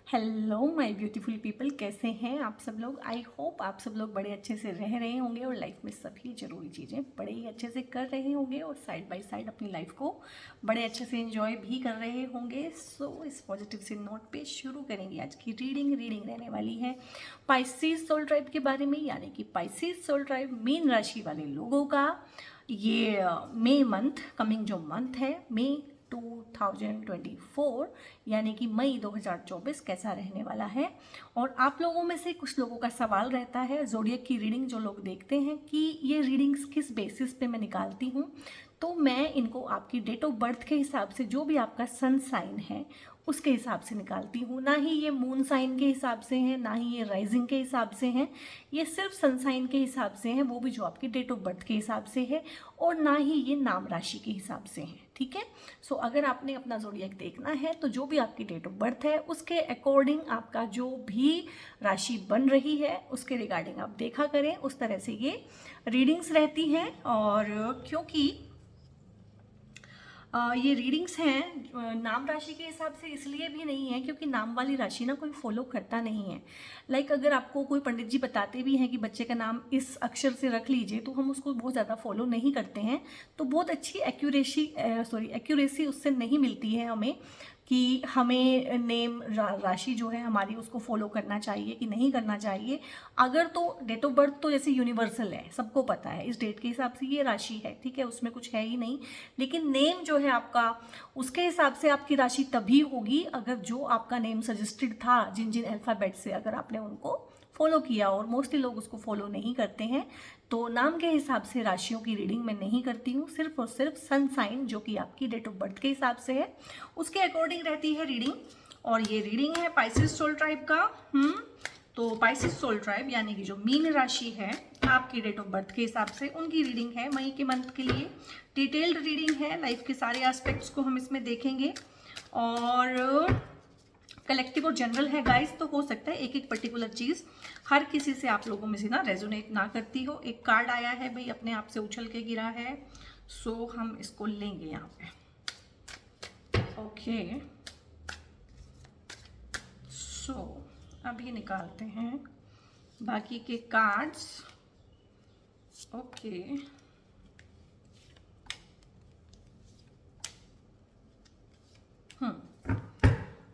Hello my beautiful people, कैसे हैं आप सब लोग। आई होप आप सब लोग बड़े अच्छे से रह रहे होंगे और लाइफ में सभी ज़रूरी चीज़ें बड़े ही अच्छे से कर रहे होंगे और साइड बाय साइड अपनी लाइफ को बड़े अच्छे से एंजॉय भी कर रहे होंगे। सो इस पॉजिटिव से नोट पे शुरू करेंगे आज की रीडिंग रहने वाली है पाइसेस सोल ट्राइब के बारे में, यानी कि पाइसेस सोल ट्राइब मीन राशि वाले लोगों का ये मई मंथ, कमिंग जो मंथ है मई 2024 यानी कि मई 2024 कैसा रहने वाला है। और आप लोगों में से कुछ लोगों का सवाल रहता है ज़ोडिएक की रीडिंग जो लोग देखते हैं कि ये रीडिंग्स किस बेसिस पे मैं निकालती हूँ। तो मैं इनको आपकी डेट ऑफ बर्थ के हिसाब से, जो भी आपका सन साइन है उसके हिसाब से निकालती हूँ। ना ही ये मून साइन के हिसाब से हैं, ना ही ये राइजिंग के हिसाब से हैं, ये सिर्फ सन साइन के हिसाब से हैं, वो भी जो आपकी डेट ऑफ बर्थ के हिसाब से है, और ना ही ये नाम राशि के हिसाब से हैं। ठीक है। सो अगर आपने अपना ज़ोडिएक देखना है तो जो भी आपकी डेट ऑफ बर्थ है उसके अकॉर्डिंग आपका जो भी राशि बन रही है उसके रिगार्डिंग आप देखा करें। उस तरह से ये रीडिंग्स रहती हैं। और क्योंकि ये रीडिंग्स हैं नाम राशि के हिसाब से इसलिए भी नहीं है क्योंकि नाम वाली राशि ना कोई फॉलो करता नहीं है। लाइक अगर आपको कोई पंडित जी बताते भी हैं कि बच्चे का नाम इस अक्षर से रख लीजिए तो हम उसको बहुत ज़्यादा फॉलो नहीं करते हैं। तो बहुत अच्छी एक्यूरेसी उससे नहीं मिलती है हमें कि हमें नेम राशि जो है हमारी उसको फॉलो करना चाहिए कि नहीं करना चाहिए। अगर तो डेट ऑफ बर्थ तो जैसे यूनिवर्सल है, सबको पता है इस डेट के हिसाब से ये राशि है, ठीक है, उसमें कुछ है ही नहीं। लेकिन नेम जो है आपका, उसके हिसाब से आपकी राशि तभी होगी अगर जो आपका नेम सजेस्टेड था जिन जिन अल्फ़ाबेट से, अगर आपने उनको फॉलो किया। और मोस्टली लोग उसको फॉलो नहीं करते हैं। तो नाम के हिसाब से राशियों की रीडिंग मैं नहीं करती हूँ, सिर्फ और सिर्फ सन साइन जो कि आपकी डेट ऑफ बर्थ के हिसाब से है उसके अकॉर्डिंग रहती है रीडिंग। और ये रीडिंग है पाइसेस सोल ट्राइब का। तो पाइसेस सोल ट्राइब यानी कि जो मीन राशि है आपकी डेट ऑफ बर्थ के हिसाब से उनकी रीडिंग है मई के मंथ के लिए। डिटेल्ड रीडिंग है, लाइफ के सारे एस्पेक्ट्स को हम इसमें देखेंगे। और कलेक्टिव और जनरल है गाइस, तो हो सकता है एक एक पर्टिकुलर चीज़ हर किसी से आप लोगों में से ना रेजोनेट ना करती हो। एक कार्ड आया है भाई, अपने आप से उछल के गिरा है, सो हम इसको लेंगे यहाँ पे। ओके, सो अभी निकालते हैं बाकी के कार्ड्स। ओके,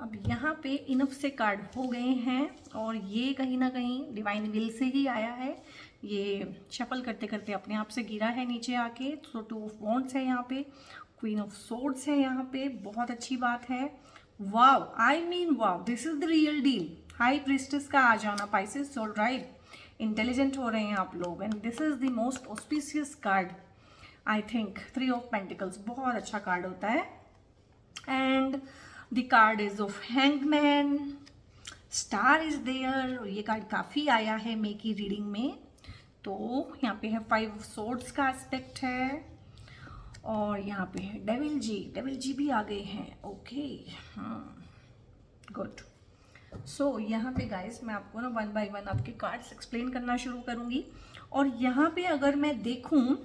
अब यहाँ पे इनफ से कार्ड हो गए हैं और ये कहीं ना कहीं डिवाइन विल से ही आया है। ये शफल करते करते अपने आप से गिरा है नीचे आके। तो 2 ऑफ वॉन्ड्स है यहाँ पे, क्वीन ऑफ सोर्ड्स है यहाँ पे, बहुत अच्छी बात है। Wow, I mean wow, this is the real deal. High priestess का आ जाना पाइसेस सोल ट्राइब, इंटेलिजेंट हो रहे हैं आप लोग। And this is the most auspicious card I think. 3 of pentacles बहुत अच्छा कार्ड होता है। And the card is of hangman, star is there. ये कार्ड काफ़ी आया है मे की रीडिंग में। तो यहाँ पे है 5 सोर्ड्स का एस्पेक्ट है और यहाँ पे है डेविल जी भी आ गए हैं। Okay, good. सो यहाँ पे गाइस मैं आपको ना 1 बाय 1 आपके कार्ड्स एक्सप्लेन करना शुरू करूँगी। और यहाँ पे अगर मैं देखूँ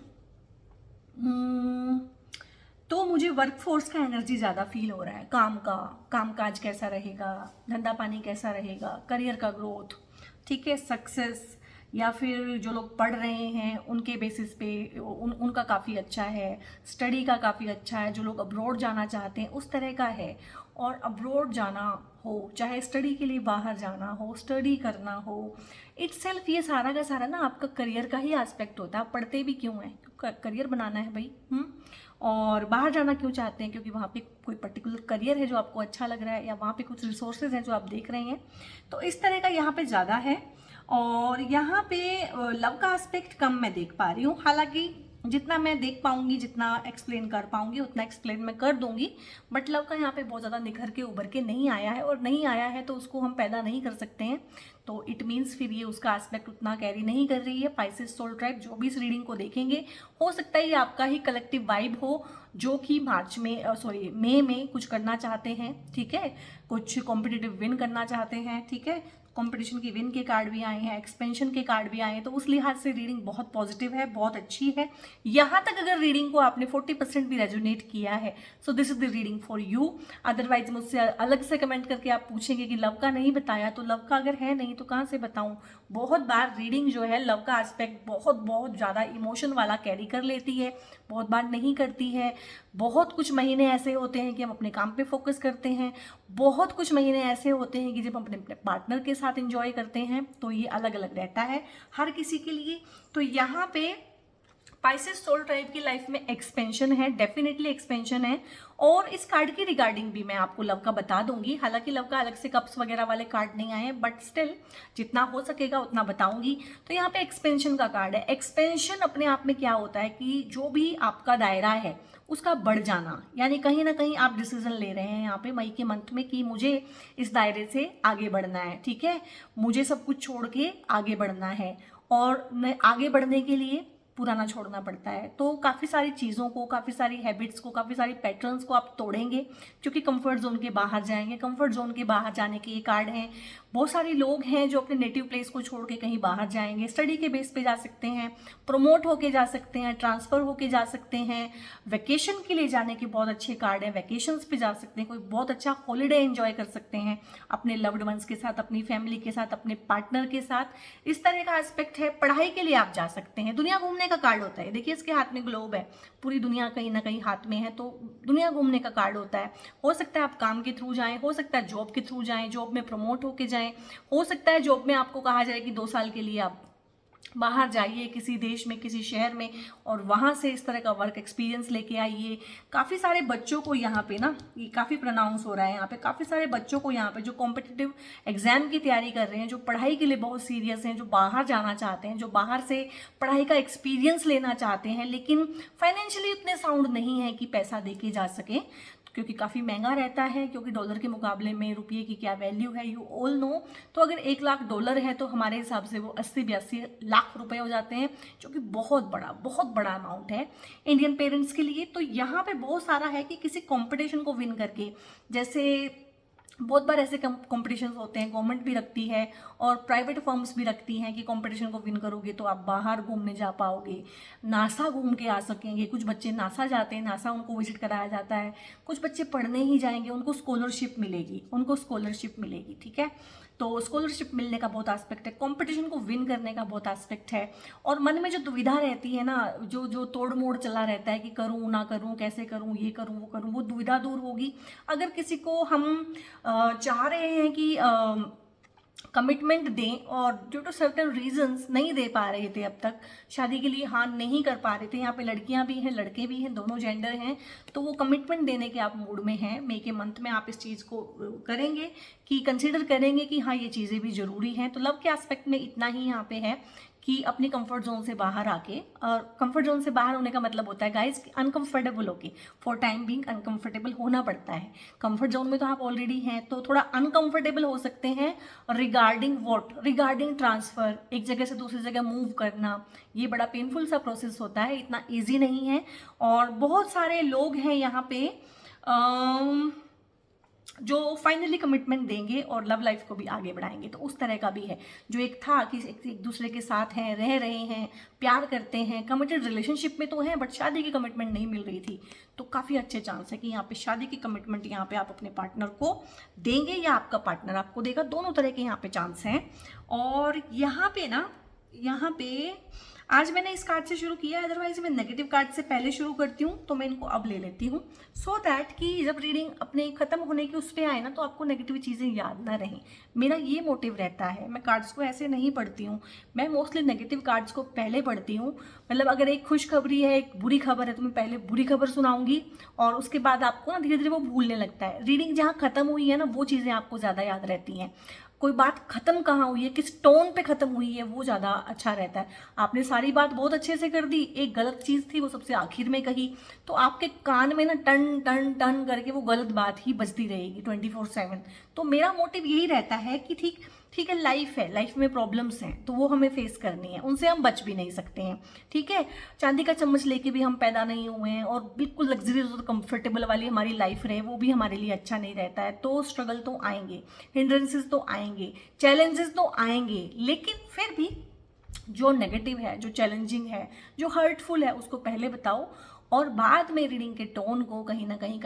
तो मुझे वर्कफोर्स का एनर्जी ज़्यादा फील हो रहा है। कामकाज कैसा रहेगा, धंधा पानी कैसा रहेगा, करियर का ग्रोथ, ठीक है, सक्सेस, या फिर जो लोग पढ़ रहे हैं उनके बेसिस पे उनका काफ़ी अच्छा है। स्टडी का काफ़ी अच्छा है। जो लोग अब्रॉड जाना चाहते हैं उस तरह का है। और अब्रॉड जाना हो, चाहे स्टडी के लिए बाहर जाना हो, स्टडी करना हो, इट्सेल्फ ये सारा का सारा ना आपका करियर का ही एस्पेक्ट होता है। आप पढ़ते भी क्यों हैं? करियर बनाना है भाई। और बाहर जाना क्यों चाहते हैं? क्योंकि वहाँ पे कोई पर्टिकुलर करियर है जो आपको अच्छा लग रहा है, या वहाँ पे कुछ रिसोर्सेज हैं जो आप देख रहे हैं। तो इस तरह का यहाँ पे ज़्यादा है। और यहाँ पे लव का एस्पेक्ट कम मैं देख पा रही हूँ। हालांकि जितना मैं देख पाऊंगी, जितना एक्सप्लेन कर पाऊंगी उतना एक्सप्लेन मैं कर दूंगी। बट लव का यहाँ पे बहुत ज़्यादा निखर के उभर के नहीं आया है, और नहीं आया है तो उसको हम पैदा नहीं कर सकते हैं। तो इट मीन्स फिर ये उसका एस्पेक्ट उतना कैरी नहीं कर रही है। पाइसेस सोल ट्राइब जो भी इस रीडिंग को देखेंगे, हो सकता है ये आपका ही कलेक्टिव वाइब हो, जो कि मई में कुछ करना चाहते हैं, ठीक है, कुछ कॉम्पिटिटिव विन करना चाहते हैं, ठीक है, कंपटीशन की विन के कार्ड भी आए हैं, एक्सपेंशन के कार्ड भी आए हैं, तो उस लिहाज से रीडिंग बहुत पॉजिटिव है, बहुत अच्छी है। यहाँ तक अगर रीडिंग को आपने 40% भी रेजोनेट किया है, so this is the reading for you. Otherwise मुझसे अलग से कमेंट करके आप पूछेंगे कि लव का नहीं बताया, तो लव का अगर है नहीं तो कहाँ से बताऊँ। बहुत बार रीडिंग जो है लव का एस्पेक्ट बहुत ज़्यादा इमोशन वाला कैरी कर लेती है, बहुत बार नहीं करती है। बहुत कुछ महीने ऐसे होते हैं कि हम अपने काम पे फोकस करते हैं, बहुत कुछ महीने ऐसे होते हैं कि जब हम अपने पार्टनर के साथ एंजॉय करते हैं, तो ये अलग अलग रहता है हर किसी के लिए। तो यहाँ पे पाइसेस सोल टाइप की लाइफ में एक्सपेंशन है, डेफिनेटली एक्सपेंशन है। और इस कार्ड की रिगार्डिंग भी मैं आपको लव का बता दूंगी, हालांकि लव का अलग से कप्स वगैरह वाले कार्ड नहीं आए हैं, बट स्टिल जितना हो सकेगा उतना बताऊंगी। तो यहाँ पे एक्सपेंशन का कार्ड है। एक्सपेंशन अपने आप में क्या होता है कि जो भी आपका दायरा है उसका बढ़ जाना, यानी कहीं ना कहीं आप डिसीजन ले रहे हैं यहाँ पे मई के मंथ में कि मुझे इस दायरे से आगे बढ़ना है, ठीक है, मुझे सब कुछ छोड़ के आगे बढ़ना है। और आगे बढ़ने के लिए पुराना छोड़ना पड़ता है, तो काफ़ी सारी चीज़ों को, काफ़ी सारी हैबिट्स को, काफ़ी सारी पैटर्न्स को आप तोड़ेंगे, क्योंकि कंफर्ट जोन के बाहर जाएंगे। कंफर्ट जोन के बाहर जाने के ये कार्ड हैं। बहुत सारे लोग हैं जो अपने नेटिव प्लेस को छोड़ के कहीं बाहर जाएंगे, स्टडी के बेस पे जा सकते हैं, प्रमोट होके जा सकते हैं, ट्रांसफ़र होके जा सकते हैं, वेकेशन के लिए जाने के बहुत अच्छे कार्ड हैं, वेकेशंस पे जा सकते हैं, कोई बहुत अच्छा हॉलीडे एंजॉय कर सकते हैं अपने लव्ड वंस के साथ, अपनी फैमिली के साथ, अपने पार्टनर के साथ। इस तरह का एस्पेक्ट है। पढ़ाई के लिए आप जा सकते हैं। दुनिया घूमने का कार्ड होता है, देखिए इसके हाथ में ग्लोब है, पूरी दुनिया कहीं ना कहीं हाथ में है, तो दुनिया घूमने का कार्ड होता है। हो सकता है आप काम के थ्रू जाएं, हो सकता है जॉब के थ्रू जाएं, जॉब में प्रमोट होके जाएं, हो सकता है जॉब में आपको कहा जाए कि 2 साल के लिए आप बाहर जाइए किसी देश में, किसी शहर में, और वहाँ से इस तरह का वर्क एक्सपीरियंस लेके आइए। काफ़ी सारे बच्चों को यहाँ पे ना, ये काफ़ी प्रोनाउंस हो रहा है यहाँ पे, काफ़ी सारे बच्चों को यहाँ पे जो कॉम्पिटिटिव एग्जाम की तैयारी कर रहे हैं, जो पढ़ाई के लिए बहुत सीरियस हैं, जो बाहर जाना चाहते हैं, जो बाहर से पढ़ाई का एक्सपीरियंस लेना चाहते हैं, लेकिन फाइनेंशियली उतने साउंड नहीं है कि पैसा दे के जा सके, क्योंकि काफ़ी महंगा रहता है, क्योंकि डॉलर के मुकाबले में रुपये की क्या वैल्यू है, यू ऑल नो। तो अगर $1,00,000 है तो हमारे हिसाब से वो 80-82 लाख रुपए हो जाते हैं, जो कि बहुत बड़ा अमाउंट है इंडियन पेरेंट्स के लिए। तो यहाँ पे बहुत सारा है कि किसी कंपटीशन को विन करके, जैसे बहुत बार ऐसे कॉम्पिटिशन्स होते हैं, गवर्नमेंट भी रखती है और प्राइवेट फर्म्स भी रखती हैं कि कंपटीशन को विन करोगे तो आप बाहर घूमने जा पाओगे, नासा घूम के आ सकेंगे। कुछ बच्चे नासा जाते हैं, नासा उनको विजिट कराया जाता है। कुछ बच्चे पढ़ने ही जाएंगे, उनको स्कॉलरशिप मिलेगी, ठीक है। तो स्कॉलरशिप मिलने का बहुत एस्पेक्ट है, कंपटीशन को विन करने का बहुत एस्पेक्ट है। और मन में जो दुविधा रहती है ना, जो तोड़ मोड़ चला रहता है कि करूँ ना करूँ, कैसे करूँ, ये करूँ वो करूँ, वो दुविधा दूर होगी अगर किसी को हम चाह रहे हैं कि कमिटमेंट दें और ड्यू टू सर्टेन रीजंस नहीं दे पा रहे थे, अब तक शादी के लिए हाँ नहीं कर पा रहे थे। यहाँ पे लड़कियाँ भी हैं, लड़के भी हैं, दोनों जेंडर हैं, तो वो कमिटमेंट देने के आप मूड में हैं। मई के मंथ में आप इस चीज़ को करेंगे कि कंसिडर करेंगे कि हाँ ये चीज़ें भी ज़रूरी हैं। तो लव के एस्पेक्ट में इतना ही यहाँ पे है कि अपनी कंफर्ट जोन से बाहर आके, और कंफर्ट जोन से बाहर होने का मतलब होता है गाइस कि अनकंफर्टेबल होके, फॉर टाइम बीइंग अनकंफर्टेबल होना पड़ता है। कंफर्ट जोन में तो आप ऑलरेडी हैं, तो थोड़ा अनकंफर्टेबल हो सकते हैं रिगार्डिंग ट्रांसफ़र, एक जगह से दूसरी जगह मूव करना। ये बड़ा पेनफुल सा प्रोसेस होता है, इतना ईजी नहीं है। और बहुत सारे लोग हैं यहाँ पे जो फाइनली कमिटमेंट देंगे और लव लाइफ को भी आगे बढ़ाएंगे। तो उस तरह का भी है, जो एक था कि एक दूसरे के साथ हैं, रह रहे हैं, प्यार करते हैं, कमिटेड रिलेशनशिप में तो हैं, बट शादी की कमिटमेंट नहीं मिल रही थी। तो काफ़ी अच्छे चांस है कि यहाँ पे शादी की कमिटमेंट यहाँ पे आप अपने पार्टनर को देंगे या आपका पार्टनर आपको देगा, दोनों तरह के यहाँ पे चांस हैं। और यहाँ पे आज मैंने इस कार्ड से शुरू किया, अदरवाइज मैं नेगेटिव कार्ड से पहले शुरू करती हूँ, तो मैं इनको अब ले लेती हूँ, सो दैट कि जब रीडिंग अपने ख़त्म होने की उस पर आए ना, तो आपको नेगेटिव चीज़ें याद ना रहें। मेरा ये मोटिव रहता है, मैं कार्ड्स को ऐसे नहीं पढ़ती हूँ, मैं मोस्टली नेगेटिव कार्ड्स को पहले पढ़ती हूँ। मतलब अगर एक खुशखबरी है, एक बुरी खबर है, तो मैं पहले बुरी खबर सुनाऊंगी और उसके बाद आपको ना धीरे धीरे वो भूलने लगता है। रीडिंग जहाँ ख़त्म हुई है ना, वो चीज़ें आपको ज़्यादा याद रहती हैं। कोई बात ख़त्म कहाँ हुई है, किस टोन पे ख़त्म हुई है, वो ज़्यादा अच्छा रहता है। आपने सारी सारी बात बहुत अच्छे से कर दी, एक गलत चीज़ थी वो सबसे आखिर में कही, तो आपके कान में ना टन टन टन करके वो गलत बात ही बजती रहेगी 24/7। तो मेरा मोटिव यही रहता है कि ठीक ठीक है, लाइफ है, लाइफ में प्रॉब्लम्स हैं तो वो हमें फेस करनी है, उनसे हम बच भी नहीं सकते हैं। ठीक है, चांदी का चम्मच लेके भी हम पैदा नहीं हुए हैं, और बिल्कुल लग्जरियस और कंफर्टेबल वाली हमारी लाइफ रहे वो भी हमारे लिए अच्छा नहीं रहता है। तो स्ट्रगल तो आएंगे, हिंड्रेंसेस तो आएंगे, चैलेंजेस तो आएंगे, लेकिन फिर भी जो नेगेटिव है, जो चैलेंजिंग है, जो हर्टफुल है, उसको पहले बताओ, और बाद में रीडिंग के टोन को कहीं ना कहीं,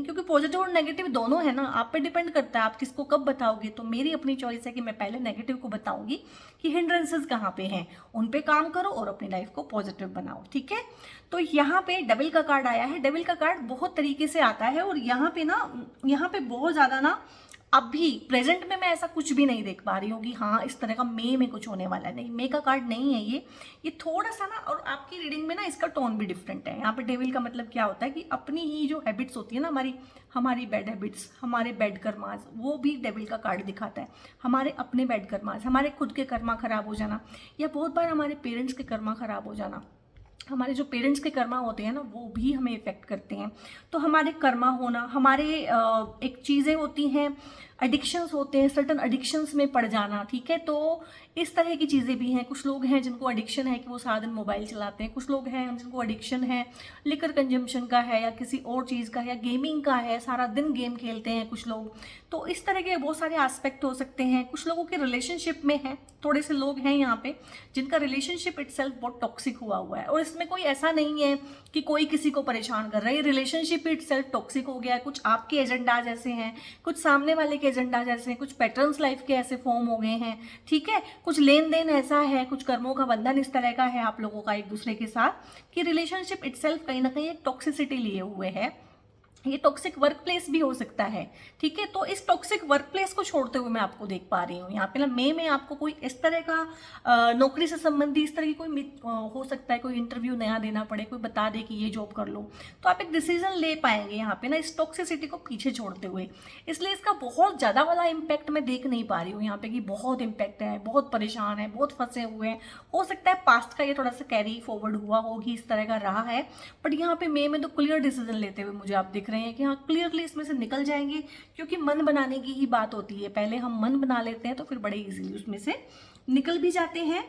क्योंकि पॉजिटिव और नेगेटिव दोनों है ना, आप पे डिपेंड करता है आप किसको कब बताओगे। तो मेरी अपनी चॉइस है कि मैं पहले नेगेटिव को बताऊंगी कि हिंड्रेंसेस कहाँ पे हैं, उन पे काम करो और अपनी लाइफ को पॉजिटिव बनाओ। ठीक है, तो यहाँ पे डेविल का कार्ड आया है। डेविल का कार्ड बहुत तरीके से आता है, और यहाँ पे बहुत ज़्यादा ना अभी प्रेजेंट में मैं ऐसा कुछ भी नहीं देख पा रही हूँ कि हाँ इस तरह का मे में कुछ होने वाला है। नहीं, मे का कार्ड नहीं है ये थोड़ा सा ना, और आपकी रीडिंग में ना इसका टोन भी डिफरेंट है। यहाँ पे डेविल का मतलब क्या होता है कि अपनी ही जो हैबिट्स होती है ना, हमारी बैड हैबिट्स, हमारे बैड कर्मास, वो भी डेविल का कार्ड दिखाता है। हमारे अपने बैड कर्मास, हमारे खुद के कर्मा खराब हो जाना, या बहुत बार हमारे पेरेंट्स के कर्मा खराब हो जाना। हमारे जो पेरेंट्स के कर्मा होते हैं ना, वो भी हमें इफेक्ट करते हैं। तो हमारे कर्मा होना, हमारे एक चीज़ें होती हैं, एडिक्शंस होते हैं, सर्टन एडिक्शंस में पड़ जाना। ठीक है, तो इस तरह की चीज़ें भी हैं। कुछ लोग हैं जिनको एडिक्शन है कि वो सारा दिन मोबाइल चलाते हैं, कुछ लोग हैं जिनको एडिक्शन है लिकर कंजम्पशन का है, या किसी और चीज़ का है, या गेमिंग का है, सारा दिन गेम खेलते हैं कुछ लोग। तो इस तरह के बहुत सारे एस्पेक्ट हो सकते हैं। कुछ लोगों के रिलेशनशिप में है, थोड़े से लोग हैं यहाँ पे जिनका रिलेशनशिप इटसेल्फ बहुत टॉक्सिक हुआ है, और इसमें कोई ऐसा नहीं है कि कोई किसी को परेशान कर रहा है, रिलेशनशिप इटसेल्फ टॉक्सिक हो गया है। कुछ आपके एजेंडा जैसे हैं, कुछ सामने वाले के एजेंडा जैसे हैं, कुछ पैटर्न्स लाइफ के ऐसे फॉर्म हो गए हैं। ठीक है, कुछ लेन देन ऐसा है, कुछ कर्मों का बंधन इस तरह का है आप लोगों का एक दूसरे के साथ, कि रिलेशनशिप इटसेल्फ कहीं ना कहीं एक टॉक्सिसिटी लिए हुए है। ये टॉक्सिक वर्क प्लेस भी हो सकता है। ठीक है, तो इस टॉक्सिक वर्क प्लेस को छोड़ते हुए मैं आपको देख पा रही हूँ यहाँ पे ना, मे में आपको कोई इस तरह का नौकरी से संबंधी इस तरह की कोई हो सकता है, कोई इंटरव्यू नया देना पड़े, कोई बता दे कि ये जॉब कर लो, तो आप एक डिसीजन ले पाएंगे यहाँ पे ना, इस टॉक्सिसिटी को पीछे छोड़ते हुए। इसलिए इसका बहुत ज़्यादा वाला इम्पैक्ट मैं देख नहीं पा रही हूँ यहाँ पे कि बहुत इम्पैक्ट है, बहुत परेशान है, बहुत फंसे हुए हैं। हो सकता है पास्ट का ये थोड़ा सा कैरी फॉरवर्ड हुआ होगी, इस तरह का रहा है, बट यहाँ पे मे में तो क्लियर डिसीजन लेते हुए मुझे आप दिख रहे हैं कि हाँ क्लियरली इसमें से निकल जाएंगे, क्योंकि मन बनाने की ही बात होती है। पहले हम मन बना लेते हैं तो फिर बड़े इजीली उसमें से निकल भी जाते हैं।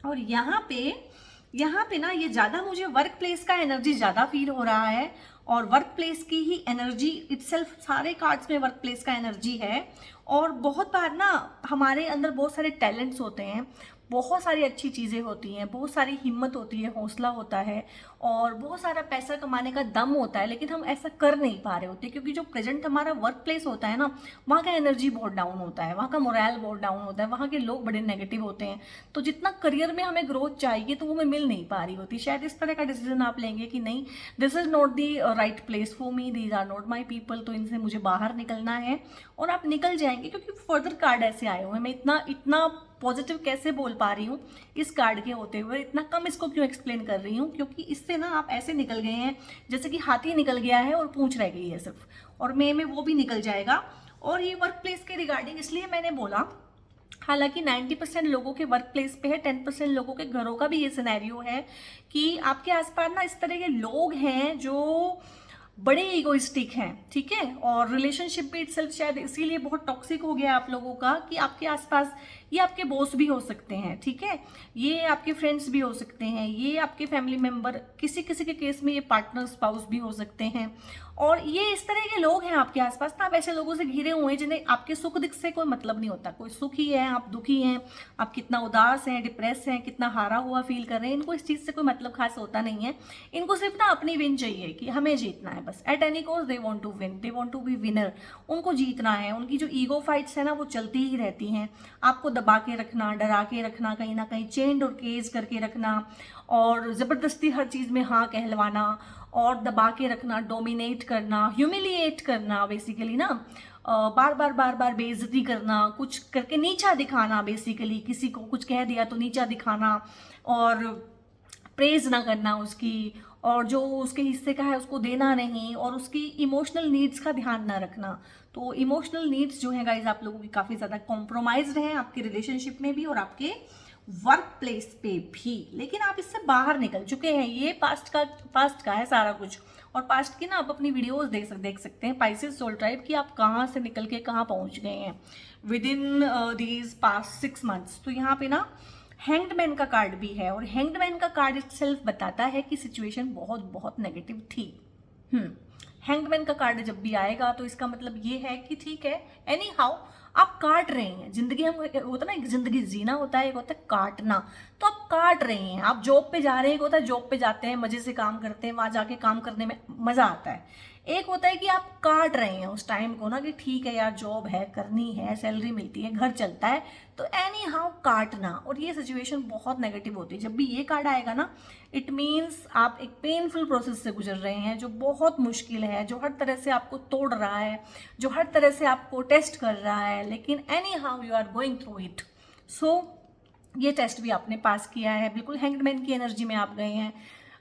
और यहाँ पे ना ये ज़्यादा मुझे वर्क प्लेस का एनर्जी ज़्यादा फील हो रहा है, और वर्क प्लेस की ही एनर्जी इटसेल्फ, सारे कार्ड्स में वर्क प्लेस का एनर्जी है। और बहुत बार ना हमारे अंदर बहुत सारे टैलेंट्स होते हैं, बहुत सारी अच्छी चीज़ें होती हैं, बहुत सारी हिम्मत होती है, हौसला होता है, और बहुत सारा पैसा कमाने का दम होता है, लेकिन हम ऐसा कर नहीं पा रहे होते, क्योंकि जो प्रेजेंट हमारा वर्क प्लेस होता है ना, वहाँ का एनर्जी बहुत डाउन होता है, वहाँ का मोरल बहुत डाउन होता है, वहाँ के लोग बड़े नेगेटिव होते हैं। तो जितना करियर में हमें ग्रोथ चाहिए तो वो हमें मिल नहीं पा रही होती। शायद इस तरह का डिसीजन आप लेंगे कि नहीं, this is not the right place for me, these are not my people, तो इनसे मुझे बाहर निकलना है, और आप निकल जाएंगे। क्योंकि फर्दर कार्ड ऐसे आए हुए हैं, मैं इतना पॉजिटिव कैसे बोल पा रही हूँ इस कार्ड के होते हुए, इतना कम इसको क्यों एक्सप्लेन कर रही हूँ, क्योंकि इससे ना आप ऐसे निकल गए हैं जैसे कि हाथी निकल गया है और पूंछ रह गई है सिर्फ, और मे में वो भी निकल जाएगा। और ये वर्क प्लेस के रिगार्डिंग इसलिए मैंने बोला, हालांकि 90% लोगों के वर्क प्लेस पे है, 10% लोगों के घरों का भी ये सिनेरियो है कि आपके आसपास ना इस तरह के लोग हैं जो बड़े इगोइस्टिक हैं। ठीक है, और रिलेशनशिप भी इटसेल्फ शायद इसीलिए बहुत टॉक्सिक हो गया आप लोगों का कि आपके आसपास ये आपके बॉस भी हो सकते हैं। ठीक है, ये आपके फ्रेंड्स भी हो सकते हैं, ये आपके फैमिली मेंबर, किसी किसी के केस में ये पार्टनर स्पाउस भी हो सकते हैं, और ये इस तरह के लोग हैं आपके आसपास ना। आप ऐसे लोगों से घिरे हुए हैं जिन्हें आपके सुख दुख से कोई मतलब नहीं होता। कोई सुखी है, आप दुखी हैं, आप कितना उदास हैं, डिप्रेस हैं, कितना हारा हुआ फील कर रहे हैं, इनको इस चीज़ से कोई मतलब खास होता नहीं है। इनको सिर्फ ना अपनी विन चाहिए कि हमें जीतना है बस, at any cost they want to win, they want to be winner, उनको जीतना है। उनकी जो ईगो फाइट्स है ना वो चलती ही रहती हैं, आपको दबा के रखना, डरा के रखना, कहीं ना कहीं चेंड और केज करके रखना, और ज़बरदस्ती हर चीज़ में हाँ कहलवाना, और दबा के रखना, डोमिनेट करना, ह्यूमिलिएट करना, बेसिकली ना बार बार बेइज्जती करना, कुछ करके नीचा दिखाना, बेसिकली किसी को कुछ कह दिया तो नीचा दिखाना, और प्रेज ना करना उसकी, और जो उसके हिस्से का है उसको देना नहीं, और उसकी इमोशनल नीड्स का ध्यान ना रखना। तो इमोशनल नीड्स जो है गाइज आप लोगों की काफ़ी ज़्यादा कॉम्प्रोमाइज्ड हैं आपके रिलेशनशिप में भी और आपके वर्क प्लेस पे भी, लेकिन आप इससे बाहर निकल चुके हैं। ये पास्ट का है सारा कुछ, और पास्ट की ना आप अपनी वीडियोस देख सकते हैं पाइसेस सोल ट्राइब की, आप कहाँ से निकल के कहाँ पहुँच गए हैं with in these past 6 months. तो यहाँ पे ना हैंग्ड मैन का कार्ड भी है, और हैंग्ड मैन का कार्ड इटसेल्फ बताता है कि सिचुएशन बहुत बहुत नेगेटिव थी। हैंग्ड मैन का कार्ड जब भी आएगा तो इसका मतलब ये है कि ठीक है, एनी हाउ आप काट रहे हैं जिंदगी। हम होता ना, एक जिंदगी जीना होता है, एक होता है काटना। तो आप काट रहे हैं, आप जॉब पे जा रहे हैं, एक होता है जॉब पे जाते हैं मजे से काम करते हैं, वहां जाके काम करने में मजा आता है। एक होता है कि आप काट रहे हैं उस टाइम को ना, कि ठीक है यार जॉब है, करनी है, सैलरी मिलती है, घर चलता है, तो एनी हाउ काटना। और ये सिचुएशन बहुत नेगेटिव होती है। जब भी ये कार्ड आएगा ना, इट मीन्स आप एक पेनफुल प्रोसेस से गुजर रहे हैं, जो बहुत मुश्किल है, जो हर तरह से आपको तोड़ रहा है, जो हर तरह से आपको टेस्ट कर रहा है, लेकिन anyhow you are going through it. So ये टेस्ट भी आपने पास किया है, बिल्कुल हैंग्ड मैन की एनर्जी में आप गए हैं।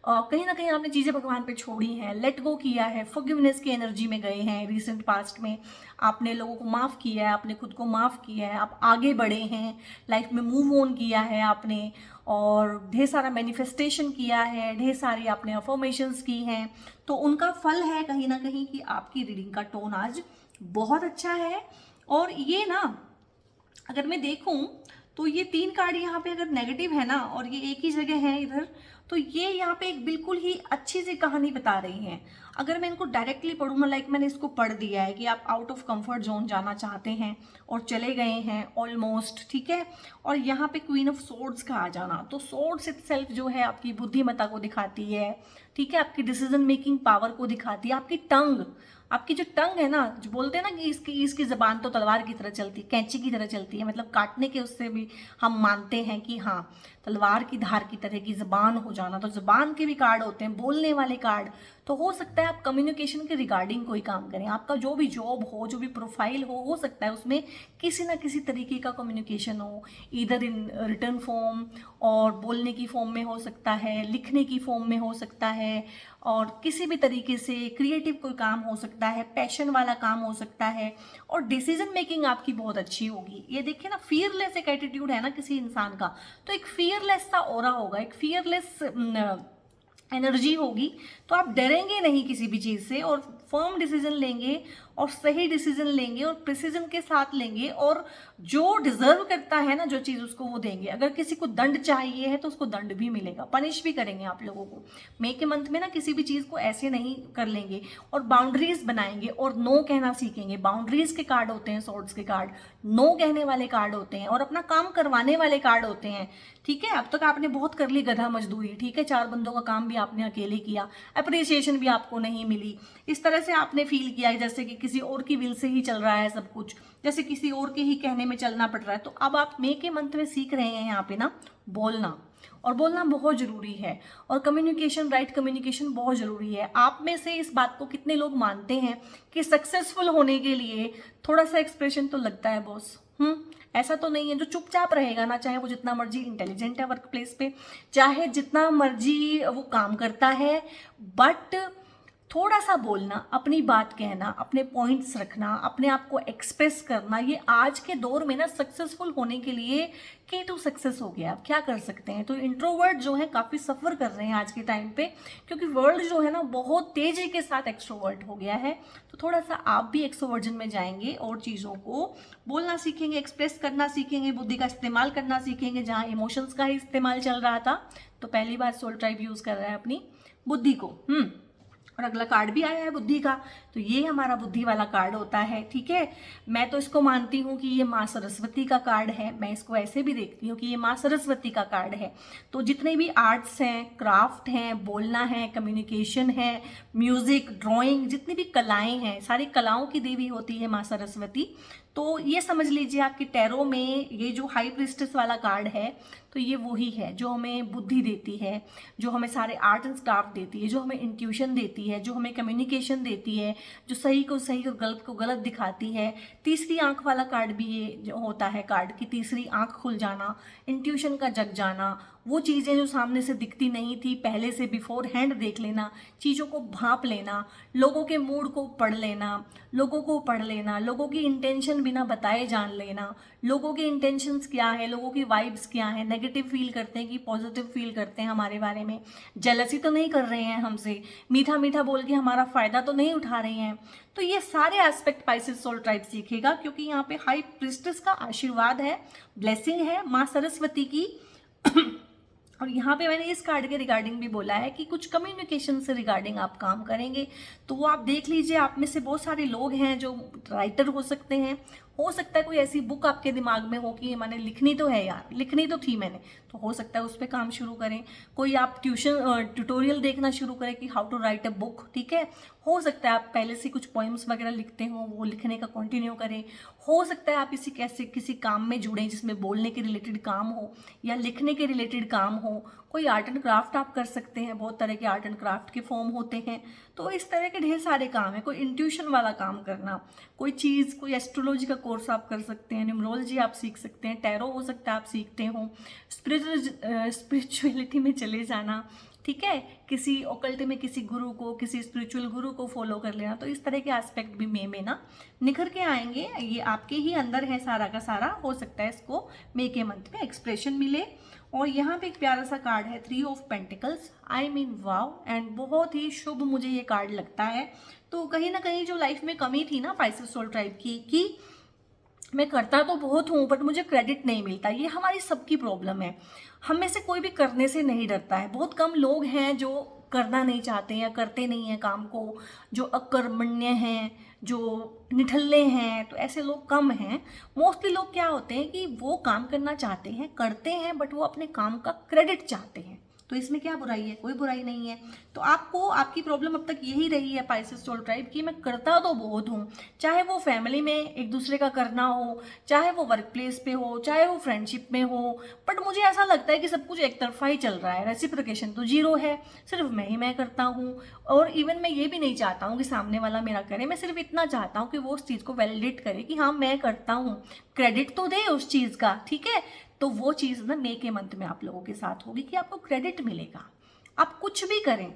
कहीं ना कहीं आपने चीज़ें भगवान पे छोड़ी हैं, लेट गो किया है, फॉरगिवनेस की एनर्जी में गए हैं। रिसेंट पास्ट में आपने लोगों को माफ़ किया है, आपने खुद को माफ़ किया है, आप आगे बढ़े हैं, लाइफ में मूव ऑन किया है आपने, और ढेर सारा मैनिफेस्टेशन किया है, ढेर सारी आपने अफर्मेशंस की हैं। तो उनका फल है कहीं ना कहीं कि आपकी रीडिंग का टोन आज बहुत अच्छा है। और ये ना अगर मैं देखूं तो ये 3 कार्ड यहाँ पे अगर नेगेटिव है ना, और ये एक ही जगह है इधर, तो ये यहाँ पे एक बिल्कुल ही अच्छी सी कहानी बता रही हैं। अगर मैं इनको डायरेक्टली पढ़ूँ ना, लाइक मैंने इसको पढ़ दिया है कि आप आउट ऑफ कंफर्ट जोन जाना चाहते हैं और चले गए हैं ऑलमोस्ट, ठीक है। और यहाँ पे क्वीन ऑफ सोर्ड्स का आ जाना, तो सोर्ड्स इटसेल्फ जो है आपकी बुद्धिमत्ता को दिखाती है, ठीक है, आपकी डिसीजन मेकिंग पावर को दिखाती है। आपकी जो टंग है ना, जो बोलते हैं ना कि इसकी जबान तो तलवार की तरह चलती है, कैंची की तरह चलती है, मतलब काटने के उससे भी हम मानते हैं कि हाँ तलवार की धार की तरह की जबान हो जाना। तो जबान के भी कार्ड होते हैं, बोलने वाले कार्ड। तो हो सकता है आप कम्युनिकेशन के रिगार्डिंग कोई काम करें, आपका जो भी जॉब हो, जो भी प्रोफाइल हो सकता है उसमें किसी ना किसी तरीके का कम्युनिकेशन हो, इधर इन रिटर्न फॉर्म और बोलने की फॉर्म में हो सकता है, लिखने की फॉर्म में हो सकता है, और किसी भी तरीके से क्रिएटिव कोई काम हो सकता है, पैशन वाला काम हो सकता है। और डिसीजन मेकिंग आपकी बहुत अच्छी होगी। ये देखिए ना, फियरलेस एक एटीट्यूड है ना किसी इंसान का, तो एक फियरलेस सा ऑरा होगा, एक फियरलेस एनर्जी होगी। तो आप डरेंगे नहीं किसी भी चीज़ से, और फर्म डिसीजन लेंगे, और सही डिसीजन लेंगे, और प्रिसीजन के साथ लेंगे, और जो डिजर्व करता है ना जो चीज़ उसको वो देंगे। अगर किसी को दंड चाहिए है तो उसको दंड भी मिलेगा, पनिश भी करेंगे आप लोगों को। मई के मंथ में ना किसी भी चीज़ को ऐसे नहीं कर लेंगे, और बाउंड्रीज बनाएंगे, और नो कहना सीखेंगे। बाउंड्रीज के कार्ड होते हैं सोर्ड्स के कार्ड, नो कहने वाले कार्ड होते हैं, और अपना काम करवाने वाले कार्ड होते हैं, ठीक है। अब तक आपने बहुत कर ली गधा मजदूरी, ठीक है, 4 बंदों का काम भी आपने अकेले किया, अप्रिसिएशन भी आपको नहीं मिली, इस तरह से आपने फील किया जैसे कि किसी और की विल से ही चल रहा है सब कुछ, जैसे किसी और के ही कहने में चलना पड़ रहा है। तो अब आप मई के मंथ में सीख रहे हैं यहाँ पे ना बोलना, और बोलना बहुत ज़रूरी है, और कम्युनिकेशन, राइट कम्युनिकेशन बहुत ज़रूरी है। आप में से इस बात को कितने लोग मानते हैं कि सक्सेसफुल होने के लिए थोड़ा सा एक्सप्रेशन तो लगता है बॉस? ऐसा तो नहीं है जो चुपचाप रहेगा ना, चाहे वो जितना मर्जी इंटेलिजेंट है वर्क प्लेस पे, चाहे जितना मर्जी वो काम करता है, बट थोड़ा सा बोलना, अपनी बात कहना, अपने पॉइंट्स रखना, अपने आप को एक्सप्रेस करना, ये आज के दौर में ना सक्सेसफुल होने के लिए की टू सक्सेस हो गया। आप क्या कर सकते हैं? तो इंट्रोवर्ट जो है काफ़ी सफ़र कर रहे हैं आज के टाइम पे, क्योंकि वर्ल्ड जो है ना बहुत तेज़ी के साथ एक्सट्रोवर्ट हो गया है। तो थोड़ा सा आप भी एक्सट्रोवर्जन में जाएंगे, और चीज़ों को बोलना सीखेंगे, एक्सप्रेस करना सीखेंगे, बुद्धि का इस्तेमाल करना सीखेंगे। जहाँ इमोशंस का ही इस्तेमाल चल रहा था, तो पहली बार सोल ट्राइब यूज़ कर रहा है अपनी बुद्धि को। और अगला कार्ड भी आया है बुद्धि का, तो ये हमारा बुद्धि वाला कार्ड होता है, ठीक है। मैं तो इसको मानती हूँ कि ये माँ सरस्वती का कार्ड है, मैं इसको ऐसे भी देखती हूँ कि ये माँ सरस्वती का कार्ड है। तो जितने भी आर्ट्स हैं, क्राफ्ट हैं, बोलना है, कम्युनिकेशन है, म्यूजिक, ड्राइंग, जितनी भी कलाएं हैं, सारी कलाओं की देवी होती है माँ सरस्वती। तो ये समझ लीजिए आपके टैरो में ये जो हाई प्रिस्टेस वाला कार्ड है, तो ये वही है जो हमें बुद्धि देती है, जो हमें सारे आर्ट एंड क्राफ्ट देती है, जो हमें इंट्यूशन देती है, जो हमें कम्युनिकेशन देती है, जो सही को सही और गलत को गलत दिखाती है। तीसरी आंख वाला कार्ड भी ये जो होता है, कार्ड की तीसरी आंख खुल जाना, इंट्यूशन का जग जाना, वो चीज़ें जो सामने से दिखती नहीं थी पहले से बिफोर हैंड देख लेना, चीज़ों को भांप लेना, लोगों के मूड को पढ़ लेना, लोगों की इंटेंशन इंटेंशन बिना बताए जान लेना, लोगों के इंटेंशंस क्या है, लोगों की वाइब्स क्या है, नेगेटिव फील करते हैं कि पॉजिटिव फील करते हैं हमारे बारे में, जेलसी तो नहीं कर रहे हैं हमसे, मीठा मीठा बोल के हमारा फ़ायदा तो नहीं उठा रहे हैं। तो ये सारे एस्पेक्ट पाइसेस सोल ट्राइब सीखेगा, क्योंकि यहाँ पे हाई प्रिस्टेस का आशीर्वाद है, ब्लेसिंग है माँ सरस्वती की। और यहाँ पे मैंने इस कार्ड के रिगार्डिंग भी बोला है कि कुछ कम्युनिकेशन से रिगार्डिंग आप काम करेंगे, तो वो आप देख लीजिए। आप में से बहुत सारे लोग हैं जो राइटर हो सकते हैं, हो सकता है कोई ऐसी बुक आपके दिमाग में हो कि मैंने लिखनी तो है यार, लिखनी तो थी मैंने, तो हो सकता है उस पर काम शुरू करें। कोई आप ट्यूटोरियल देखना शुरू करें कि how to write a book, ठीक है। हो सकता है आप पहले से कुछ पोइम्स वगैरह लिखते हो, वो लिखने का कंटिन्यू करें। हो सकता है आप किसी काम में जुड़ें जिसमें बोलने के रिलेटेड काम हो या लिखने के रिलेटेड काम हो। कोई आर्ट एंड क्राफ्ट आप कर सकते हैं, बहुत तरह के आर्ट एंड क्राफ्ट के फॉर्म होते हैं, तो इस तरह के ढेर सारे काम है। कोई इंट्यूशन वाला काम करना, कोई चीज़, कोई एस्ट्रोलॉजी का कोर्स आप कर सकते हैं, न्यूमरोलॉजी आप सीख सकते हैं, टैरो हो सकता है आप सीखते हो, स्पिरिचुअलिटी में चले जाना, ठीक है, किसी ओकल्ट में किसी गुरु को, किसी स्पिरिचुअल गुरु को फॉलो कर लेना। तो इस तरह के एस्पेक्ट भी मे में ना निखर के आएंगे, ये आपके ही अंदर है सारा का सारा। हो सकता है इसको मे के मंथ में एक्सप्रेशन मिले। और यहाँ पे एक प्यारा सा कार्ड है, 3 of pentacles, I mean wow, and बहुत ही शुभ मुझे ये कार्ड लगता है। तो कहीं ना कहीं जो लाइफ में कमी थी ना पाइसेस सोल ट्राइब की, कि मैं करता तो बहुत हूँ बट मुझे क्रेडिट नहीं मिलता, ये हमारी सबकी प्रॉब्लम है। हम में से कोई भी करने से नहीं डरता है, बहुत कम लोग हैं जो करना नहीं चाहते या करते नहीं हैं काम को, जो अकर्मण्य हैं, जो निठल्ले हैं, तो ऐसे लोग कम हैं। मोस्टली लोग क्या होते हैं कि वो काम करना चाहते हैं, करते हैं, बट वो अपने काम का क्रेडिट चाहते हैं। तो इसमें क्या बुराई है? कोई बुराई नहीं है। तो आपको आपकी प्रॉब्लम अब तक यही रही है पाइसेस सोल ट्राइब की, मैं करता तो बहुत हूँ, चाहे वो फैमिली में एक दूसरे का करना हो, चाहे वो वर्क प्लेस पे हो, चाहे वो फ्रेंडशिप में हो, बट मुझे ऐसा लगता है कि सब कुछ एक तरफा ही चल रहा है, रेसिप्रोकेशन तो जीरो है, सिर्फ मैं ही मैं करता हूँ। और इवन मैं ये भी नहीं चाहता हूँ कि सामने वाला मेरा करे, मैं सिर्फ इतना चाहता हूँ कि वो उस चीज़ को वैलिडेट करे कि हाँ मैं करता हूँ, क्रेडिट तो दे उस चीज़ का, ठीक है। तो वो चीज़ ना मे के मंथ में आप लोगों के साथ होगी कि आपको क्रेडिट मिलेगा। आप कुछ भी करें,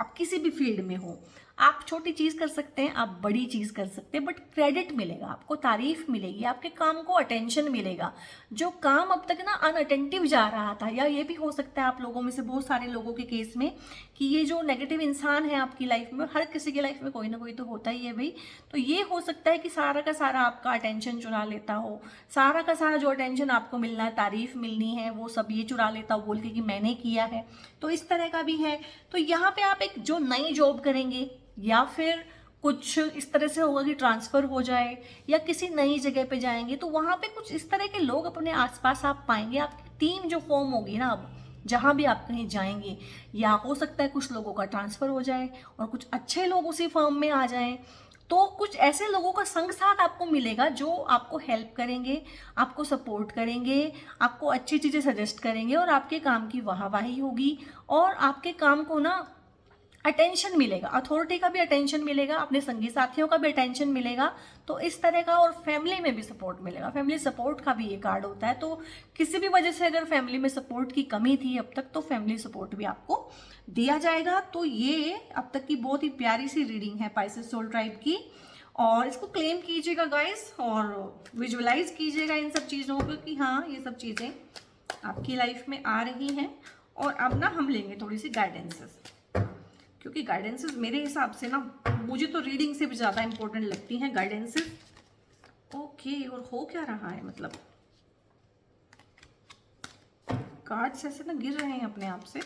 आप किसी भी फील्ड में हो, आप छोटी चीज़ कर सकते हैं, आप बड़ी चीज़ कर सकते हैं, बट क्रेडिट मिलेगा, आपको तारीफ मिलेगी, आपके काम को अटेंशन मिलेगा। जो काम अब तक ना अनअटेंटिव जा रहा था, या ये भी हो सकता है आप लोगों में से बहुत सारे लोगों के केस में कि ये जो नेगेटिव इंसान है आपकी लाइफ में, हर किसी की लाइफ में कोई ना कोई तो होता ही है भाई, तो ये हो सकता है कि सारा का सारा आपका अटेंशन चुरा लेता हो, सारा का सारा जो अटेंशन आपको मिलना है, तारीफ मिलनी है, वो सब ये चुरा लेता हो बोल के कि मैंने किया है। तो इस तरह का भी है। तो यहाँ पे आप एक जो नई जॉब करेंगे, या फिर कुछ इस तरह से होगा कि ट्रांसफ़र हो जाए, या किसी नई जगह पे जाएंगे, तो वहाँ पे कुछ इस तरह के लोग अपने आसपास आप पाएंगे। आपकी टीम जो फॉर्म होगी ना, अब जहाँ भी आप कहीं जाएंगे, या हो सकता है कुछ लोगों का ट्रांसफ़र हो जाए और कुछ अच्छे लोग उसी फर्म में आ जाएं, तो कुछ ऐसे लोगों का संग साथ आपको मिलेगा जो आपको हेल्प करेंगे, आपको सपोर्ट करेंगे, आपको अच्छी चीज़ें सजेस्ट करेंगे, और आपके काम की वाहवाही होगी, और आपके काम को ना अटेंशन मिलेगा, अथॉरिटी का भी अटेंशन मिलेगा, अपने संगी साथियों का भी अटेंशन मिलेगा। तो इस तरह का, और फैमिली में भी सपोर्ट मिलेगा, फैमिली सपोर्ट का भी ये कार्ड होता है। तो किसी भी वजह से अगर फैमिली में सपोर्ट की कमी थी अब तक, तो फैमिली सपोर्ट भी आपको दिया जाएगा। तो ये अब तक की बहुत ही प्यारी सी रीडिंग है पाइसेस सोल ट्राइब की, और इसको क्लेम कीजिएगा गाइस, और विजुअलाइज कीजिएगा इन सब चीज़ों को कि हाँ ये सब चीज़ें आपकी लाइफ में आ रही हैं। और अब ना हम लेंगे थोड़ी सी गाइडेंसेस, क्योंकि गाइडेंसेस मेरे हिसाब से ना मुझे तो रीडिंग से भी ज़्यादा इंपॉर्टेंट लगती हैं गाइडेंसेस। ओके, और हो क्या रहा है, मतलब कार्ड्स ऐसे ना गिर रहे हैं अपने आप से।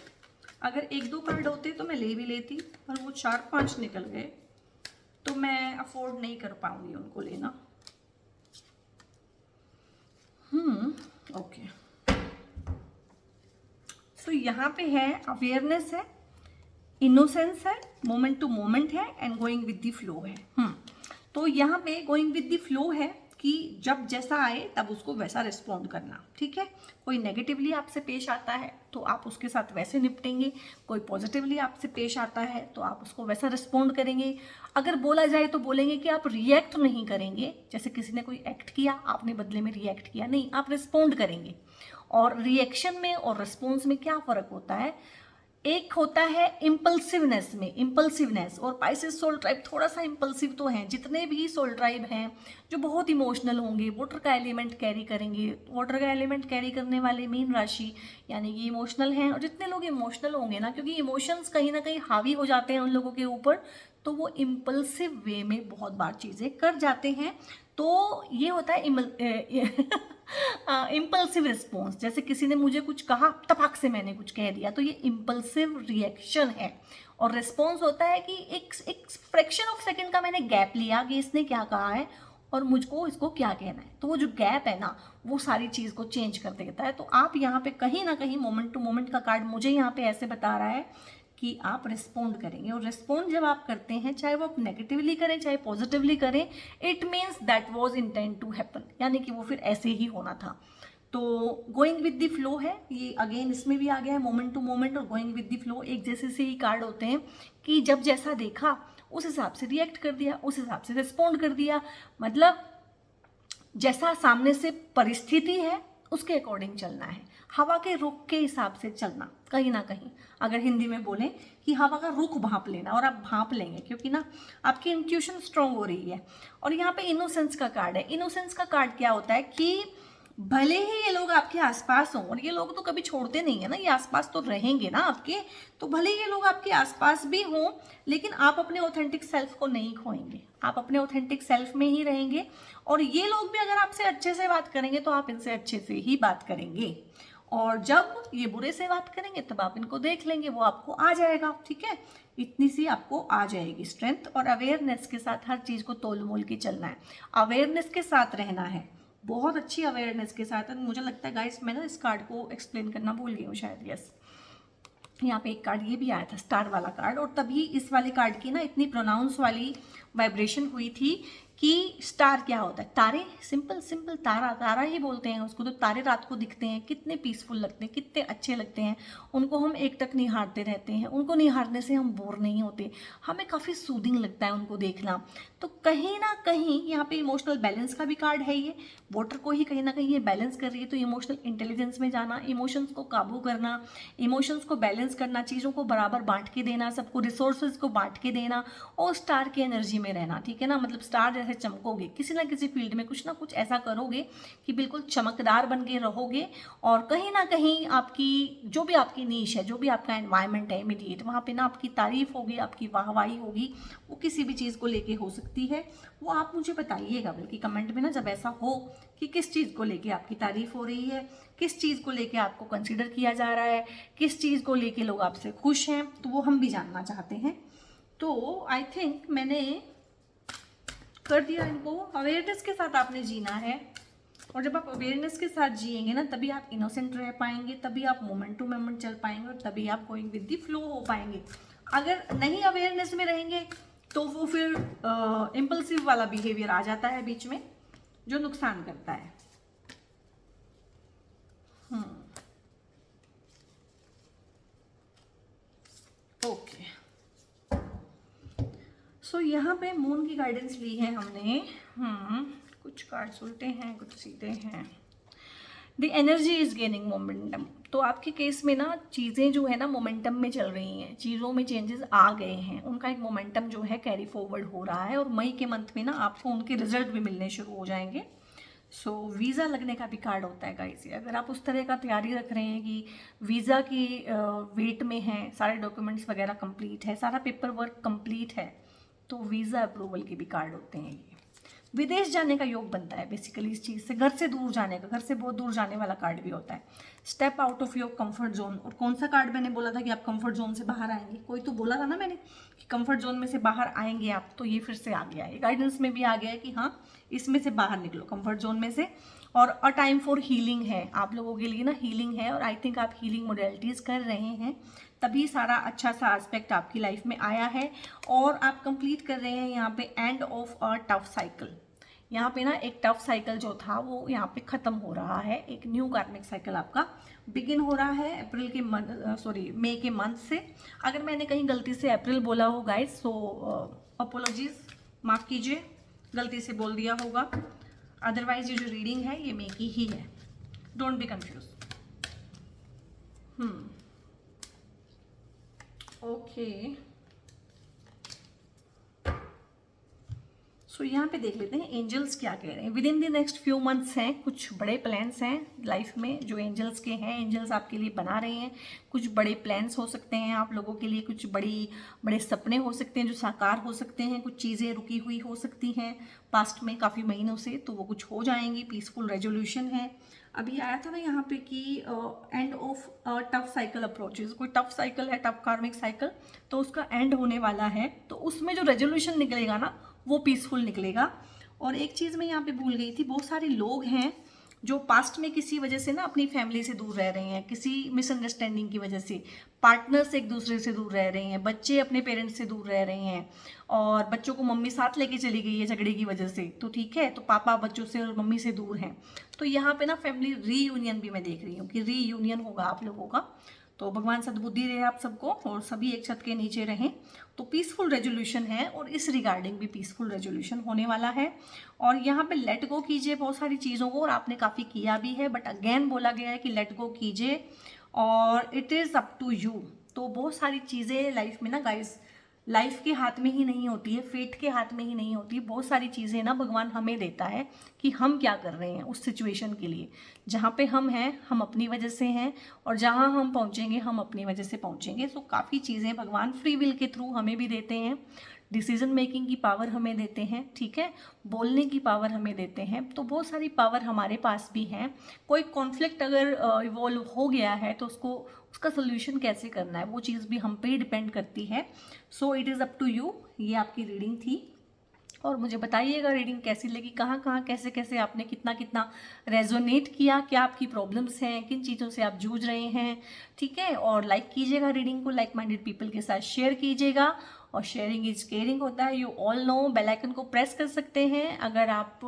अगर 1-2 कार्ड होते तो मैं ले भी लेती, पर वो 4-5 निकल गए, तो मैं अफोर्ड नहीं कर पाऊंगी उनको लेना। ओके, तो यहाँ पे है अवेयरनेस है, इनोसेंस है, मोमेंट टू मोमेंट है, and going with the flow है। तो यहाँ पे गोइंग विद द फ्लो है कि जब जैसा आए तब उसको वैसा रिस्पॉन्ड करना, ठीक है। कोई नेगेटिवली आपसे पेश आता है तो आप उसके साथ वैसे निपटेंगे, कोई पॉजिटिवली आपसे पेश आता है तो आप उसको वैसा रिस्पॉन्ड करेंगे। अगर बोला जाए तो बोलेंगे कि आप रिएक्ट नहीं करेंगे, जैसे किसी ने कोई एक्ट किया आपने बदले में रिएक्ट किया, नहीं, आप रिस्पॉन्ड करेंगे। और रिएक्शन में और रिस्पॉन्स में क्या फ़र्क होता है? एक होता है इम्पल्सिवनेस में, इम्पल्सिवनेस, और पाइसेस सोल ट्राइब थोड़ा सा इम्पल्सिव तो हैं। जितने भी सोल ट्राइब हैं जो बहुत इमोशनल होंगे, वाटर का एलिमेंट कैरी करेंगे। वाटर का एलिमेंट कैरी करने वाले मीन राशि यानी कि इमोशनल हैं। और जितने लोग इमोशनल होंगे ना, क्योंकि इमोशंस कहीं ना कहीं हावी हो जाते हैं उन लोगों के ऊपर, तो वो इम्पल्सिव वे में बहुत बार चीज़ें कर जाते हैं। तो ये होता है इम्पल्सिव रिस्पॉन्स। जैसे किसी ने मुझे कुछ कहा, तफाक से मैंने कुछ कह दिया, तो ये इम्पल्सिव रिएक्शन है। और रिस्पॉन्स होता है कि एक फ्रैक्शन ऑफ सेकंड का मैंने गैप लिया कि इसने क्या कहा है और मुझको इसको क्या कहना है। तो वो जो गैप है ना, वो सारी चीज़ को चेंज कर देता है। तो आप यहाँ पे कहीं ना कहीं मोमेंट टू मोमेंट का कार्ड मुझे यहाँ पे ऐसे बता रहा है कि आप रिस्पोंड करेंगे। और रिस्पोंड जब आप करते हैं, चाहे वो आप नेगेटिवली करें चाहे पॉजिटिवली करें, it means that was intend to happen, यानी कि वो फिर ऐसे ही होना था। तो गोइंग विद द फ्लो है ये, अगेन इसमें भी आ गया है मोमेंट टू मोमेंट और गोइंग विद द फ्लो एक जैसे से ही कार्ड होते हैं कि जब जैसा देखा उस हिसाब से रिएक्ट कर दिया, उस हिसाब से रिस्पोंड कर दिया। मतलब जैसा सामने से परिस्थिति है उसके अकॉर्डिंग चलना है, हवा के रुख के हिसाब से चलना। कहीं ना कहीं अगर हिंदी में बोलें कि हवा का रुख भांप लेना, और आप भांप लेंगे क्योंकि ना आपकी इंट्यूशन स्ट्रांग हो रही है। और यहाँ पे इनोसेंस का कार्ड है। इनोसेंस का कार्ड क्या होता है कि भले ही ये लोग आपके आसपास हों, और ये लोग तो कभी छोड़ते नहीं है ना, ये आसपास तो रहेंगे ना आपके, तो भले ही ये लोग आपके आसपास भी हों, लेकिन आप अपने ऑथेंटिक सेल्फ को नहीं खोएंगे, आप अपने ऑथेंटिक सेल्फ में ही रहेंगे। और ये लोग भी अगर आपसे अच्छे से बात करेंगे तो आप इनसे अच्छे से ही बात करेंगे, और जब ये बुरे से बात करेंगे तब आप इनको देख लेंगे, वो आपको आ जाएगा। ठीक है, इतनी सी आपको आ जाएगी स्ट्रेंथ। और अवेयरनेस के साथ हर चीज़ को तोल मोल के चलना है, अवेयरनेस के साथ रहना है, बहुत अच्छी अवेयरनेस के साथ। मुझे लगता है गाइस मैं ना इस कार्ड को एक्सप्लेन करना भूल गई हूँ शायद। यस, यहाँ पे एक कार्ड ये भी आया था, स्टार वाला कार्ड, और तभी इस वाले कार्ड की ना इतनी प्रोनाउंस वाली वाइब्रेशन हुई थी कि स्टार क्या होता है, तारे, सिंपल सिंपल तारा, तारा ही बोलते हैं उसको। तो तारे रात को दिखते हैं, कितने पीसफुल लगते हैं, कितने अच्छे लगते हैं, उनको हम एक टक निहारते रहते हैं, उनको निहारने से हम बोर नहीं होते, हमें काफ़ी सूदिंग लगता है उनको देखना। तो कहीं ना कहीं यहाँ पे इमोशनल बैलेंस का भी कार्ड है ये, वाटर को ही कहीं ना कहीं ये बैलेंस कर रही है। तो इमोशनल इंटेलिजेंस में जाना, इमोशंस को काबू करना, इमोशंस को बैलेंस करना, चीज़ों को बराबर बांट के देना, सबको रिसोर्सेज को बांट के देना, और स्टार की एनर्जी में रहना। ठीक है ना, मतलब स्टार जैसे चमकोगे, किसी ना किसी फील्ड में कुछ ना कुछ ऐसा करोगे कि बिल्कुल चमकदार बन के रहोगे। और कहीं ना कहीं आपकी जो भी आपकी नीश है, जो भी आपका एनवायरनमेंट है इमीडिएट, वहाँ पे ना आपकी तारीफ होगी, आपकी वाहवाही होगी। वो किसी भी चीज़ को लेके हो सकती है, वो आप मुझे बताइएगा बल्कि कमेंट में ना, जब ऐसा हो कि किस चीज़ को लेके आपकी तारीफ हो रही है, किस चीज़ को लेके आपको कंसिडर किया जा रहा है, किस चीज़ को लेके लोग आपसे खुश हैं, तो वो हम भी जानना चाहते हैं। तो आई थिंक मैंने कर दिया इनको। अवेयरनेस के साथ आपने जीना है, और जब आप अवेयरनेस के साथ जिएंगे ना, तभी आप इनोसेंट रह पाएंगे, तभी आप मोमेंट टू मोमेंट चल पाएंगे, और तभी आप गोइंग विद द फ्लो हो पाएंगे। अगर नहीं अवेयरनेस में रहेंगे तो वो फिर इम्पल्सिव वाला बिहेवियर आ जाता है बीच में, जो नुकसान करता है। ओके, सो यहाँ पे मून की गाइडेंस ली है हमने। कुछ कार्ड्स उल्टे हैं, कुछ सीधे हैं। The energy is gaining momentum. तो आपके केस में ना चीज़ें जो है ना मोमेंटम में चल रही हैं, चीज़ों में चेंजेस आ गए हैं, उनका एक मोमेंटम जो है कैरी फॉरवर्ड हो रहा है, और मई के मंथ में ना आपको उनके रिजल्ट भी मिलने शुरू हो जाएंगे। सो वीज़ा लगने का भी कार्ड होता है गाइस। अगर आप उस तरह का तैयारी रख रहे हैं कि वीज़ा की वेट में है, सारे डॉक्यूमेंट्स वगैरह कंप्लीट है, सारा पेपर वर्क कंप्लीट है, तो वीज़ा अप्रूवल के भी कार्ड होते हैं ये। विदेश जाने का योग बनता है बेसिकली इस चीज़ से, घर से दूर जाने का, घर से बहुत दूर जाने वाला कार्ड भी होता है। Step out of your comfort zone. और कौन सा कार्ड मैंने बोला था कि आप कंफर्ट जोन से बाहर आएंगे, कोई तो बोला था ना मैंने कि कंफर्ट जोन में से बाहर आएंगे आप, तो ये फिर से आ गया है, गाइडेंस में भी आ गया है कि हाँ इसमें से बाहर निकलो, कंफर्ट जोन में से। और अ टाइम फॉर हीलिंग है आप लोगों के लिए ना, हीलिंग है, और आई थिंक आप हीलिंग मोडेलिटीज़ कर रहे हैं, तभी सारा अच्छा सा एस्पेक्ट आपकी लाइफ में आया है। और आप कंप्लीट कर रहे हैं यहाँ पे end of a tough cycle. यहाँ पे ना एक टफ साइकिल जो था वो यहाँ पे ख़त्म हो रहा है, एक न्यू कार्मिक साइकिल आपका बिगिन हो रहा है अप्रैल के मई के मंथ से। अगर मैंने कहीं गलती से अप्रैल बोला हो गाइस, सो अपोलॉजीज, माफ़ कीजिए, गलती से बोल दिया होगा। अदरवाइज ये जो रीडिंग है ये मई की ही है, डोंट बी कंफ्यूज। ओके, सो यहाँ पे देख लेते हैं एंजल्स क्या कह रहे हैं। With in the next few months हैं, कुछ बड़े प्लान्स हैं लाइफ में जो एंजल्स के हैं। एंजल्स आपके लिए बना रहे हैं, कुछ बड़े प्लान्स हो सकते हैं आप लोगों के लिए, कुछ बड़े सपने हो सकते हैं जो साकार हो सकते हैं, कुछ चीज़ें रुकी हुई हो सकती हैं पास्ट में काफ़ी महीनों से, तो वो कुछ हो जाएंगी। पीसफुल रेजोल्यूशन है। अभी आया था ना यहाँ पे कि end of tough cycle approaches, कोई टफ साइकिल है, टफ कार्मिक साइकिल, तो उसका एंड होने वाला है। तो उसमें जो रेजोल्यूशन निकलेगा ना वो पीसफुल निकलेगा। और एक चीज़ मैं यहाँ पे भूल गई थी, बहुत सारे लोग हैं जो पास्ट में किसी वजह से ना अपनी फैमिली से दूर रह रहे हैं, किसी मिसअंडरस्टैंडिंग की वजह से, पार्टनर्स एक दूसरे से दूर रह रहे हैं, बच्चे अपने पेरेंट्स से दूर रह रहे हैं, और बच्चों को मम्मी साथ लेके चली गई है झगड़े की वजह से, तो ठीक है, तो पापा बच्चों से और मम्मी से दूर हैं। तो यहाँ पे ना फैमिली रीयूनियन भी मैं देख रही हूँ कि रीयूनियन होगा आप लोगों का। तो भगवान सद्बुद्धि रहे आप सबको और सभी एक छत के नीचे रहें। तो पीसफुल रेजोल्यूशन है और इस रिगार्डिंग भी पीसफुल रेजोल्यूशन होने वाला है। और यहाँ पे लेट गो कीजिए बहुत सारी चीज़ों को, और आपने काफ़ी किया भी है, बट अगेन बोला गया है कि लेट गो कीजिए और it is up to you. तो बहुत सारी चीज़ें लाइफ में ना गाइस, लाइफ के हाथ में ही नहीं होती है, फेट के हाथ में ही नहीं होती। बहुत सारी चीज़ें ना भगवान हमें देता है कि हम क्या कर रहे हैं उस सिचुएशन के लिए। जहाँ पे हम हैं हम अपनी वजह से हैं, और जहाँ हम पहुँचेंगे हम अपनी वजह से पहुँचेंगे। तो काफ़ी चीज़ें भगवान फ्री विल के थ्रू हमें भी देते हैं। डिसीजन मेकिंग की पावर हमें देते हैं, ठीक है, बोलने की पावर हमें देते हैं। तो बहुत सारी पावर हमारे पास भी हैं। कोई कॉन्फ्लिक्ट अगर इवॉल्व हो गया है तो उसका सोल्यूशन कैसे करना है वो चीज़ भी हम पे ही डिपेंड करती है। So it is up to you. ये आपकी रीडिंग थी, और मुझे बताइएगा रीडिंग कैसी लगी, कहाँ कहाँ कैसे कैसे आपने कितना कितना रेजोनेट किया, क्या आपकी प्रॉब्लम्स हैं, किन चीज़ों से आप जूझ रहे हैं, ठीक है। और लाइक कीजिएगा रीडिंग को, लाइक माइंडेड पीपल के साथ शेयर कीजिएगा, और शेयरिंग इज केयरिंग होता है, you all know. Bell icon को प्रेस कर सकते हैं अगर आप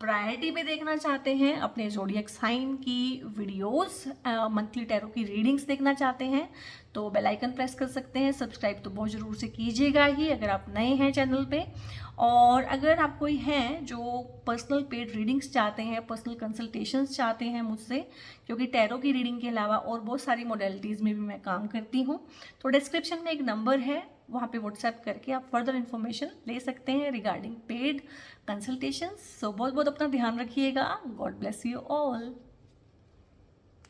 प्रायोरिटी पे देखना चाहते हैं अपने ज़ोडिएक साइन की वीडियोस, मंथली टैरो की रीडिंग्स देखना चाहते हैं तो बेल आइकन प्रेस कर सकते हैं। सब्सक्राइब तो बहुत ज़रूर से कीजिएगा ही अगर आप नए हैं चैनल पे। और अगर आप कोई हैं जो पर्सनल पेड रीडिंग्स चाहते हैं, पर्सनल कंसल्टेशंस चाहते हैं मुझसे, क्योंकि टैरो की रीडिंग के अलावा और बहुत सारी मोडेलिटीज़ में भी मैं काम करती हूँ, तो डिस्क्रिप्शन में एक नंबर है, वहाँ पे व्हाट्सएप करके आप फर्दर इन्फॉर्मेशन ले सकते हैं रिगार्डिंग पेड कंसल्टेशंस। सो बहुत बहुत अपना ध्यान रखिएगा। God bless you all.